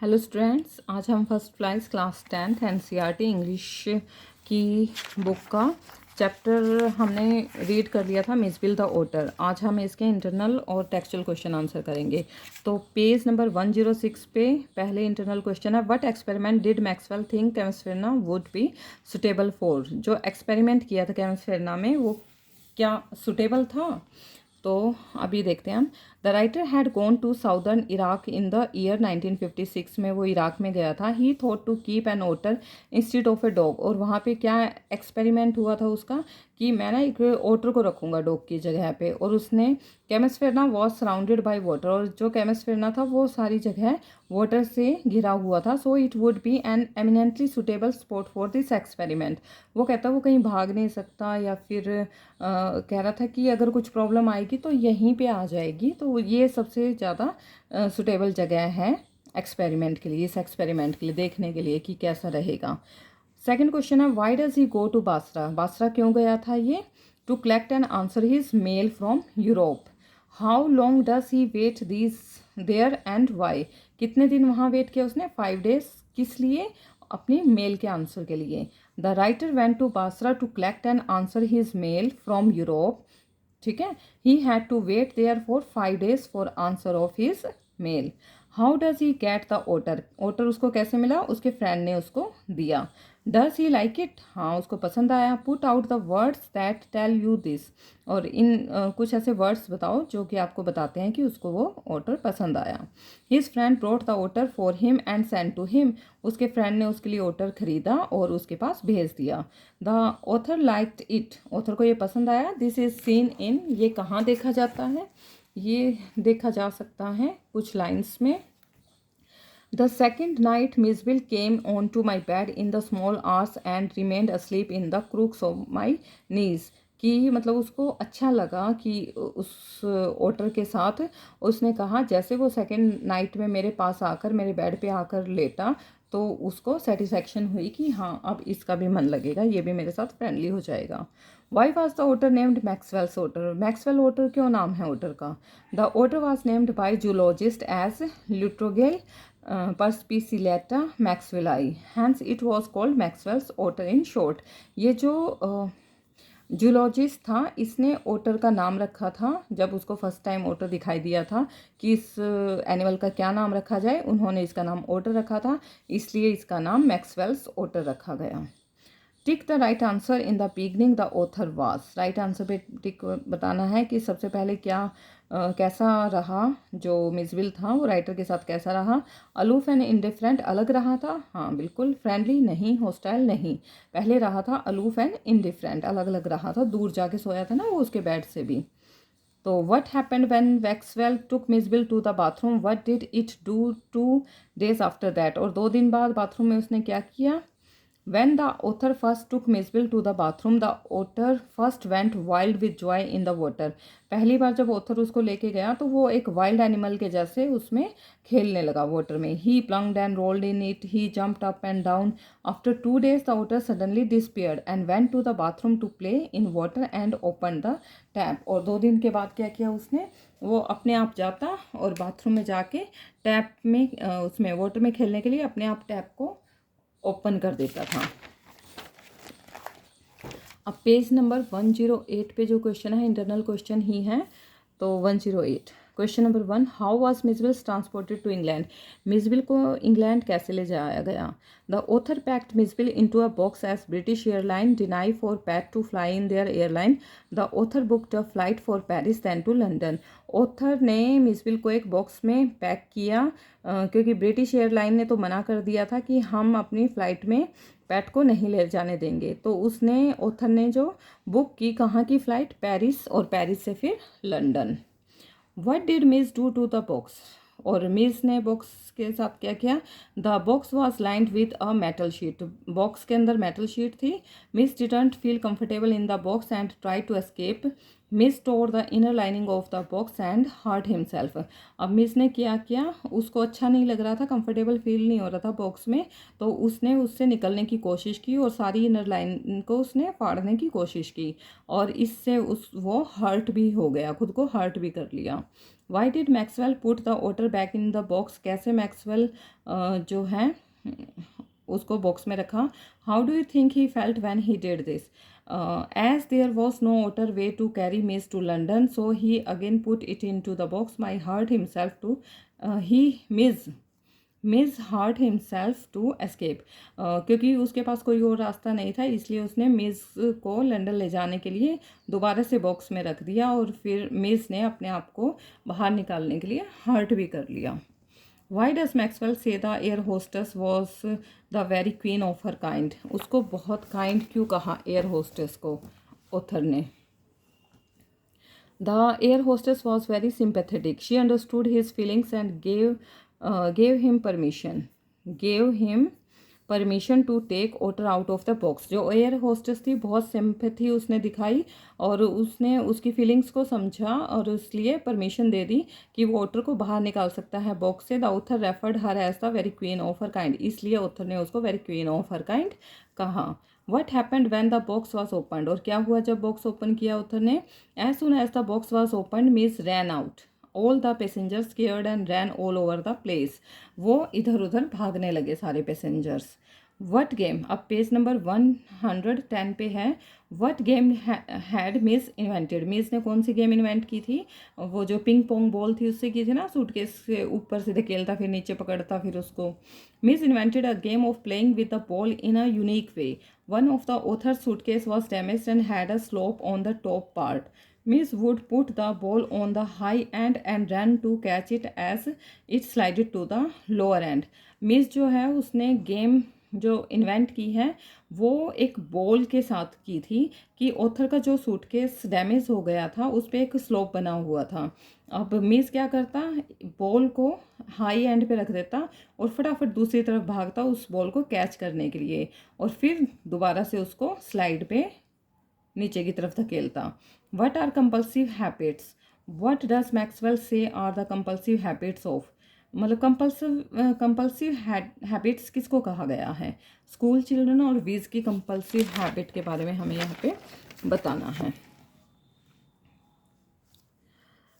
Hello students, आज हम first class class 10th NCERT English की बुक का चैप्टर हमने रीड कर लिया था, मिसबिल द ऑटर। आज हम इसके इंटरनल और टेक्सचुअल क्वेश्चन आंसर करेंगे। तो पेज नंबर 106 पे पहले इंटरनल क्वेश्चन है, what experiment did Maxwell think Camusfearna would be suitable for. जो एक्सपेरिमेंट किया था केमिस्फेरना में वो क्या सुटेबल था। तो अभी देखते हैं हम। The writer had gone to southern Iraq in the year 1956 में वो इराक में गया था। He thought to keep an otter instead of a dog. और वहाँ पे क्या एक्सपेरिमेंट हुआ था उसका कि मैं ना एक ओटर को रखूँगा डॉग की जगह पे। और उसने केमिस्फेरना वॉज सराउंडेड बाई वाटर, और जो केमिस्फेरना था वो सारी जगह वाटर से घिरा हुआ था। So it would be an eminently suitable spot for this experiment. वो कहता वो कहीं भाग नहीं सकता, या फिर कह रहा था कि अगर कुछ प्रॉब्लम आएगी तो यहीं पे आ जाएगी। तो ये सबसे ज़्यादा सुटेबल जगह है एक्सपेरिमेंट के लिए, इस एक्सपेरिमेंट के लिए देखने के लिए कि कैसा रहेगा। सेकंड क्वेश्चन है, why does he go to Basra. Basra क्यों गया था ये? To collect and answer his mail from Europe. How long does he wait this there and why. कितने दिन वहाँ वेट किया उसने? 5 days। किस लिए? अपनी मेल के आंसर के लिए। The writer went to Basra to collect and answer his mail from Europe. ठीक है, he had to wait there for 5 days for answer of his mail. How does he get the otter. Otter उसको कैसे मिला? उसके friend ने उसको दिया। Does he like it. हाँ, उसको पसंद आया। Put out the words that tell you this. और इन कुछ ऐसे वर्ड्स बताओ जो कि आपको बताते हैं कि उसको वो ओटर पसंद आया। His friend brought the otter for him and send to him. उसके फ्रेंड ने उसके लिए ओटर खरीदा और उसके पास भेज दिया। The author liked it. Author को ये पसंद आया। This is seen in. ये कहाँ देखा जाता है? ये देखा जा सकता है कुछ लाइन्स में। The second night Misbil came on to my bed in the small hours and remained asleep in the crooks of my knees। कि मतलब उसको अच्छा लगा कि उस ओटर के साथ उसने कहा, जैसे वो सेकंड नाइट में मेरे पास आकर मेरे बेड पे आकर लेटा तो उसको सेटिस्फेक्शन हुई कि हाँ अब इसका भी मन लगेगा, ये भी मेरे साथ फ्रेंडली हो जाएगा। Why was the otter named Maxwell's otter. Maxwell otter क्यों नाम है ओटर का? The otter was named by zoologist as Lutrogale perspicillata maxwelli, hence it was called Maxwell's otter in short. ये जो जूलॉजिस्ट था इसने ओटर का नाम रखा था जब उसको फर्स्ट टाइम ओटर दिखाई दिया था कि इस एनिमल का क्या नाम रखा जाए। उन्होंने इसका नाम ओटर रखा था, इसलिए इसका नाम मैक्सवेल्स ओटर रखा गया। Tick the right answer in the beginning the author was. Right answer पे टिक बताना है कि सबसे पहले क्या कैसा रहा जो मिसबिल था वो राइटर के साथ कैसा रहा। अलूफ एंड इंडिफरेंट, अलग रहा था। हाँ बिल्कुल। फ्रेंडली नहीं, हॉस्टाइल नहीं। पहले रहा था अलूफ एंड इंडिफरेंट, अलग अलग रहा था, दूर जाके सोया था ना वो उसके बेड से भी। तो what happened when Maxwell took Mijbil to the bathroom, what did it do 2 days after that. और 2 दिन बाद बाथरूम में उसने क्या किया? When the author first took Misbil to the bathroom, the otter first went wild with joy in the water। पहली बार जब author उसको लेके गया तो वो एक वाइल्ड एनिमल के जैसे उसमें खेलने लगा वाटर में। He plunged and rolled in it, he jumped up and down। After 2 days, the otter suddenly disappeared and went to the bathroom to play in water and opened the tap। और 2 दिन के बाद क्या किया उसने? वो अपने आप जाता और बाथरूम में जाके टैप में उसमें वाटर में खेलने के लिए अपने आप टैप को ओपन कर देता था। अब पेज नंबर 108 पे जो क्वेश्चन है इंटरनल क्वेश्चन ही है। तो 108 question number 1, how was Mijbil transported to England. Mijbil को इंग्लैंड कैसे ले जाया गया? The author packed Mijbil into a box as British airline denied for pet to fly in their airline. The author booked a flight for Paris then to London. Author ने Mijbil को एक box में pack किया क्योंकि British airline ने तो मना कर दिया था कि हम अपनी फ़्लाइट में पैट को नहीं ले जाने देंगे। तो उसने ऑथर ने जो बुक की, कहाँ की फ़्लाइट? पेरिस, और पेरिस से फिर London. What did Mij do to the box. और मिस ने बॉक्स के साथ क्या किया? The box was lined with a metal sheet. Box के अंदर मेटल शीट थी। Mij didn't feel comfortable in the box and try to escape. Mij tore the inner lining of the box and hurt himself. अब Mij ने क्या किया? उसको अच्छा नहीं लग रहा था, कंफर्टेबल फील नहीं हो रहा था बॉक्स में, तो उसने उससे निकलने की कोशिश की और सारी इनर लाइन को उसने फाड़ने की कोशिश की, और इससे वो हर्ट भी हो गया, खुद को हर्ट भी कर लिया। Why did Maxwell put the otter back in the box, कैसे मैक्सवेल जो है उसको बॉक्स में रखा. How do you think he felt when he did this. As there was no other way to carry Miss to London, so he again put it into the box. My heart himself to Miss hurt himself to escape. क्योंकि उसके पास कोई और रास्ता नहीं था, इसलिए उसने miss को लंदन ले जाने के लिए दोबारा से बॉक्स में रख दिया और फिर मिस ने अपने आप को बाहर निकालने के लिए हर्ट भी कर लिया. Why does Maxwell say the air hostess was the very queen of her kind. उसको बहुत काइंड क्यों कहा एयर होस्टेस को ऑथर ने. The air hostess was very sympathetic. She understood his feelings and gave him permission to take otter out of the box. जो air hostess थी बहुत sympathy उसने दिखाई और उसने उसकी फीलिंग्स को समझा और इसलिए परमिशन दे दी कि वो ओटर को बाहर निकाल सकता है बॉक्स से. The author referred her as the very queen of her kind, इसलिए ऑथर ने उसको very queen of her kind कहा. What happened when the box was opened, और क्या हुआ जब बॉक्स ओपन किया ऑथर ने. As soon as the box was opened Mij ran out. All the passengers scared and ran all over the place. वो इधर उधर भागने लगे सारे पैसेंजर्स. वट गेम, अब पेज नंबर 110 पे है. What game had miss invented. Miss ने कौन सी गेम इन्वेंट की थी. वो जो पिंग पोंग बॉल थी उससे की थी ना, सूटकेस से ऊपर से धकेलता फिर नीचे पकड़ता फिर उसको. Miss invented a game of playing with the ball in a unique way. One of the author's suitcase was damaged and had a slope on the top part. Miss would put the ball on the high end and run to catch it as it slided to the lower end. Miss जो है उसने game जो invent की है वो एक ball के साथ की थी कि ऑथर का जो सूटकेस डैमेज हो गया था उस पर एक स्लोप बना हुआ था. अब मिस क्या करता, बॉल को हाई एंड पे रख देता और फटाफट दूसरी तरफ भागता उस बॉल को कैच करने के लिए और फिर दोबारा से उसको स्लाइड पे नीचे की तरफ धकेलता. What are compulsive habits. What does Maxwell say are the compulsive habits of. मतलब कंपल्सिव हैबिट्स किसको कहा गया है. स्कूल चिल्ड्रन और वीज की कंपल्सिव हैबिट के बारे में हमें यहाँ पे बताना है.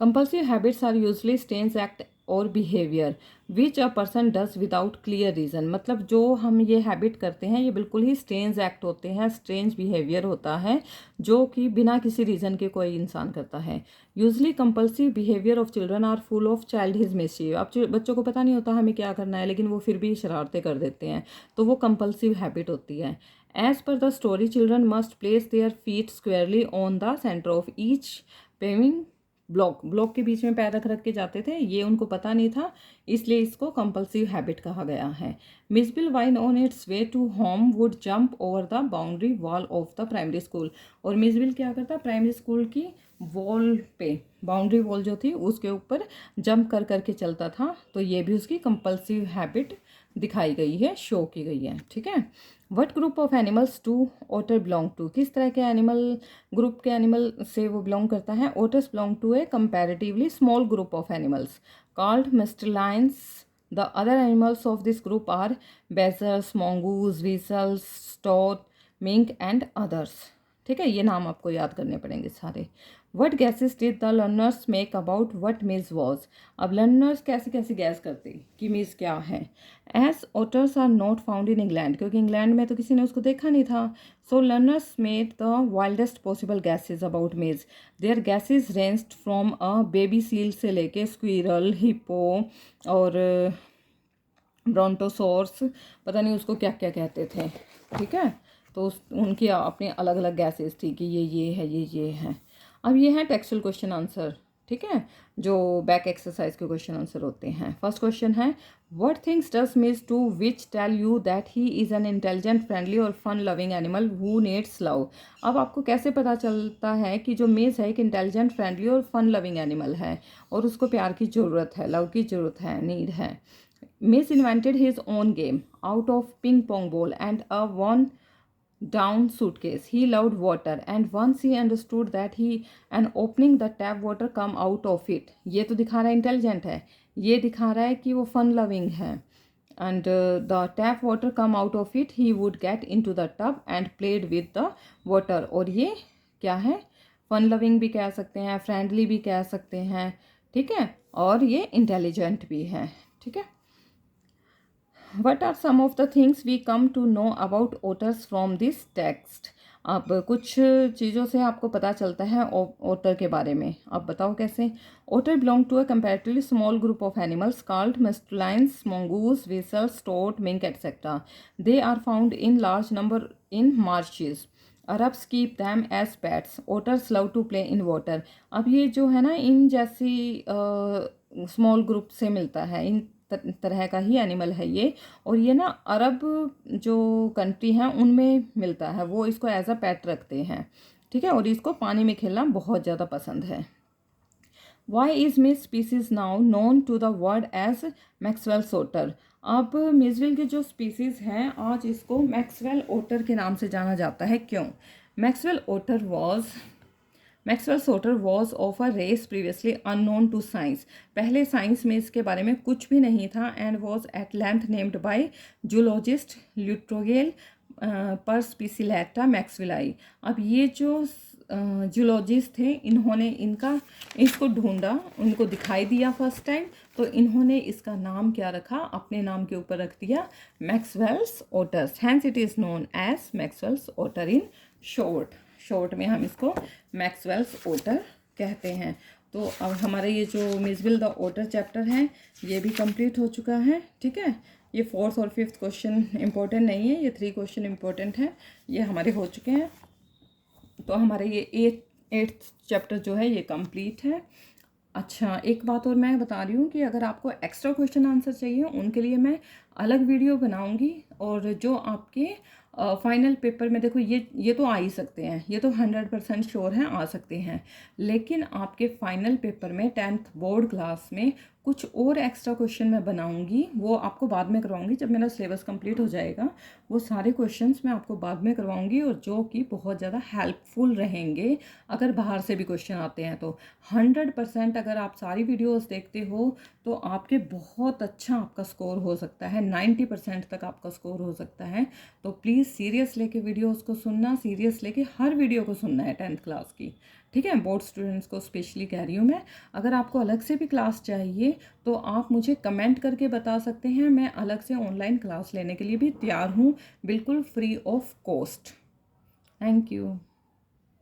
Compulsive habits are usually strange act और behaviour which a person does without clear reason. मतलब जो हम ये हैबिट करते हैं ये बिल्कुल ही स्ट्रेंज एक्ट होते हैं, स्ट्रेंज बिहेवियर होता है जो कि बिना किसी रीज़न के कोई इंसान करता है. Usually compulsive behaviour of children are full of childhood mischief. अब बच्चों को पता नहीं होता हमें क्या करना है लेकिन वो फिर भी शरारतें कर देते हैं, तो वो कंपल्सिव हैबिट होती है. As per the story children must place their feet squarely on the centre of each paving block के बीच में पैर रख रख के जाते थे. ये उनको पता नहीं था इसलिए इसको कंपल्सिव हैबिट कहा गया है. Mijbil while on its way to home would jump over the boundary wall of the primary school. और मिसबिल क्या करता, प्राइमरी स्कूल की वॉल पे बाउंड्री वॉल जो थी उसके ऊपर जंप कर करके चलता था. तो ये भी उसकी कंपल्सिव हैबिट दिखाई गई है, शो की गई है. ठीक है. What group of animals to otter belong to. किस तरह के एनिमल ग्रुप के एनिमल से वो बिलोंग करता है. Otters belong to a comparatively small group of animals called mustelines. The other animals of this group are badgers, mongoose, weasels, stoat, mink and others. ठीक है, ये नाम आपको याद करने पड़ेंगे सारे. What guesses did the learners make about what Mij was. अब लर्नर्स कैसे कैसे गैस करते कि मिस क्या है. As otters are not found in England, क्योंकि इंग्लैंड में तो किसी ने उसको देखा नहीं था. So learners made the wildest possible guesses about Mij. Their guesses ranged from a baby seal से लेके स्क्वीरल, हिप्पो और ब्रोंटोसोर्स, पता नहीं उसको क्या क्या कहते थे. ठीक है, तो उनकी अपनी अलग अलग गैसेज थी कि ये है ये है. अब ये है टेक्सचुअल क्वेश्चन आंसर. ठीक है, जो बैक एक्सरसाइज के क्वेश्चन आंसर होते हैं. फर्स्ट क्वेश्चन है what things does Mij do which tell you that he is an intelligent, friendly और fun loving animal who needs love. अब आपको कैसे पता चलता है कि जो मिस है एक इंटेलिजेंट, फ्रेंडली और फन लविंग एनिमल है और उसको प्यार की ज़रूरत है, लव की ज़रूरत है, नीड है. Miss invented his own game out of ping pong ball and a one down suitcase. He loved water and once he understood that he and opening the tap water come out of it. ये तो दिखा रहा है intelligent है, ये दिखा रहा है कि वो फन लविंग है. and the tap water come out of it, he would get into the tub and played with the water. और ये क्या है, फन लविंग भी कह सकते हैं, फ्रेंडली भी कह सकते हैं, ठीक है, और ये इंटेलिजेंट भी है। ठीक है। What are some of the things we come to know about otters from this text. अब कुछ चीज़ों से आपको पता चलता है ओटर के बारे में। अब बताओ कैसे। Otter belong to a comparatively small group of animals called mustelines, mongoose, weasels, stoat, mink, etc. They are found in large number in marshes. Arabs keep them as pets. Otters love to play in water. अब ये जो है ना, इन जैसी small group से मिलता है, इन तरह का ही एनिमल है ये। और ये ना अरब जो कंट्री हैं उनमें मिलता है, वो इसको एज अ पेट रखते हैं। ठीक है, और इसको पानी में खेलना बहुत ज़्यादा पसंद है। Why is Mij species now known to the world as Maxwell's otter. अब मिसविल के जो स्पीसीज हैं आज इसको मैक्सवेल ओटर के नाम से जाना जाता है। क्यों? Maxwell otter was of a race previously unknown to science. पहले साइंस में इसके बारे में कुछ भी नहीं था। And was at length named by zoologist Lutrogale perspicillata मैक्सवेलाई। अब ये जो जूलॉजिस्ट थे, इन्होंने इसको ढूंढा, उनको दिखाई दिया फर्स्ट टाइम, तो इन्होंने इसका नाम क्या रखा, अपने नाम के ऊपर रख दिया Maxwell's otters. Hence it is known as Maxwell's otter in short में हम इसको मैक्सवेल्स ओटर कहते हैं। तो अब हमारा ये जो मिसविल द ओटर चैप्टर है ये भी कंप्लीट हो चुका है। ठीक है, ये 4th और 5th क्वेश्चन इंपॉर्टेंट नहीं है, ये 3 क्वेश्चन इंपॉर्टेंट है, ये हमारे हो चुके हैं। तो हमारे ये 8th चैप्टर जो है ये कंप्लीट है। अच्छा, एक बात और मैं बता रही हूँ कि अगर आपको एक्स्ट्रा क्वेश्चन आंसर चाहिए उनके लिए मैं अलग वीडियो बनाऊँगी। और जो आपके फाइनल पेपर में, देखो ये तो आ ही सकते हैं, ये तो 100% श्योर हैं आ सकते हैं, लेकिन आपके फाइनल पेपर में 10th बोर्ड क्लास में कुछ और एक्स्ट्रा क्वेश्चन मैं बनाऊंगी, वो आपको बाद में करवाऊंगी जब मेरा सिलेबस कंप्लीट हो जाएगा। वो सारे क्वेश्चंस मैं आपको बाद में करवाऊंगी, और जो कि बहुत ज़्यादा हेल्पफुल रहेंगे अगर बाहर से भी क्वेश्चन आते हैं तो। 100% अगर आप सारी वीडियोस देखते हो तो आपके बहुत अच्छा आपका स्कोर हो सकता है, 90% तक आपका स्कोर हो सकता है। तो प्लीज़ सीरियस लेके वीडियोस को सुनना, सीरियस लेके हर वीडियो को सुनना है 10th क्लास की। ठीक है, बोर्ड स्टूडेंट्स को स्पेशली कह रही हूँ मैं। अगर आपको अलग से भी क्लास चाहिए तो आप मुझे कमेंट करके बता सकते हैं, मैं अलग से ऑनलाइन क्लास लेने के लिए भी तैयार हूँ, बिल्कुल free of cost. Thank you.